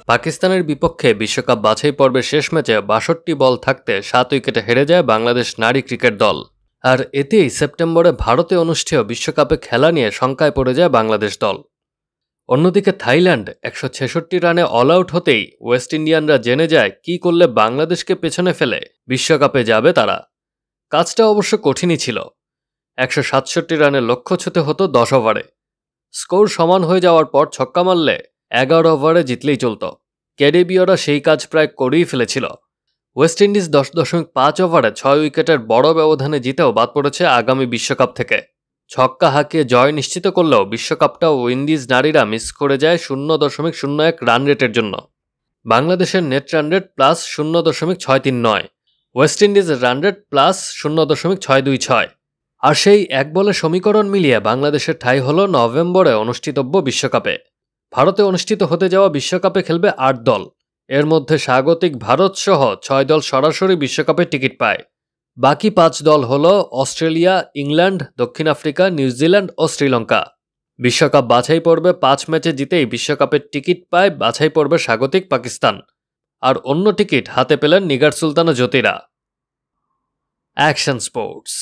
পাকিস্তানের বিপক্ষে বিশ্বকাপ বাছাই পর্বের শেষ ম্যাচে ৬২ বল থাকতে ৭ উইকেটে হেরে যায় বাংলাদেশ নারী ক্রিকেট দল। আর এতেই সেপ্টেম্বরে ভারতে অনুষ্ঠেয় বিশ্বকাপে খেলা নিয়ে শঙ্কায় পড়ে যায় বাংলাদেশ দল। অন্যদিকে থাইল্যান্ড ১৬৬ রানে অল আউট হতেই ওয়েস্ট ইন্ডিয়ানরা জেনে যায় কী করলে বাংলাদেশকে পেছনে ফেলে বিশ্বকাপে যাবে তারা। কাজটা অবশ্য কঠিনই ছিল। ১৬৭ রানের লক্ষ্য ছুঁতে হতো ১০ ওভারে। স্কোর সমান হয়ে যাওয়ার পর ছক্কা মারলে ১১ ওভারে জিতলেই চলত। ক্যারিবীয়রা সেই কাজ প্রায় করেই ফেলেছিল। ওয়েস্ট ইন্ডিজ ১০.৫ ওভারে ৬ উইকেটের বড় ব্যবধানে জিতেও বাদ পড়েছে আগামী বিশ্বকাপ থেকে। ছক্কা হাঁকিয়ে জয় নিশ্চিত করলেও বিশ্বকাপটা উইন্ডিজ নারীরা মিস করে যায় ০.০১ রান রেটের জন্য। বাংলাদেশের net run rate plus ০.৬৩৯, West ইন্ডিজের রান রেট প্লাস ০.৬২৬। আর সেই এক বলে সমীকরণ মিলিয়ে বাংলাদেশের ঠাঁই হল নভেম্বরে অনুষ্ঠিতব্য বিশ্বকাপে। ভারতে অনুষ্ঠিত হতে যাওয়া বিশ্বকাপে খেলবে ৮ দল। এর মধ্যে স্বাগতিক ভারত সহ ৬ দল সরাসরি বিশ্বকাপের টিকিট পায়। বাকি ৫ দল হল অস্ট্রেলিয়া, ইংল্যান্ড, দক্ষিণ আফ্রিকা, নিউজিল্যান্ড ও শ্রীলঙ্কা। বিশ্বকাপ বাছাই পর্বে ৫ ম্যাচে জিতেই বিশ্বকাপের টিকিট পায় বাছাই পর্বে স্বাগতিক পাকিস্তান। আর অন্য টিকিট হাতে পেলেন নিগার সুলতান ও জ্যোতিরা। Action sports.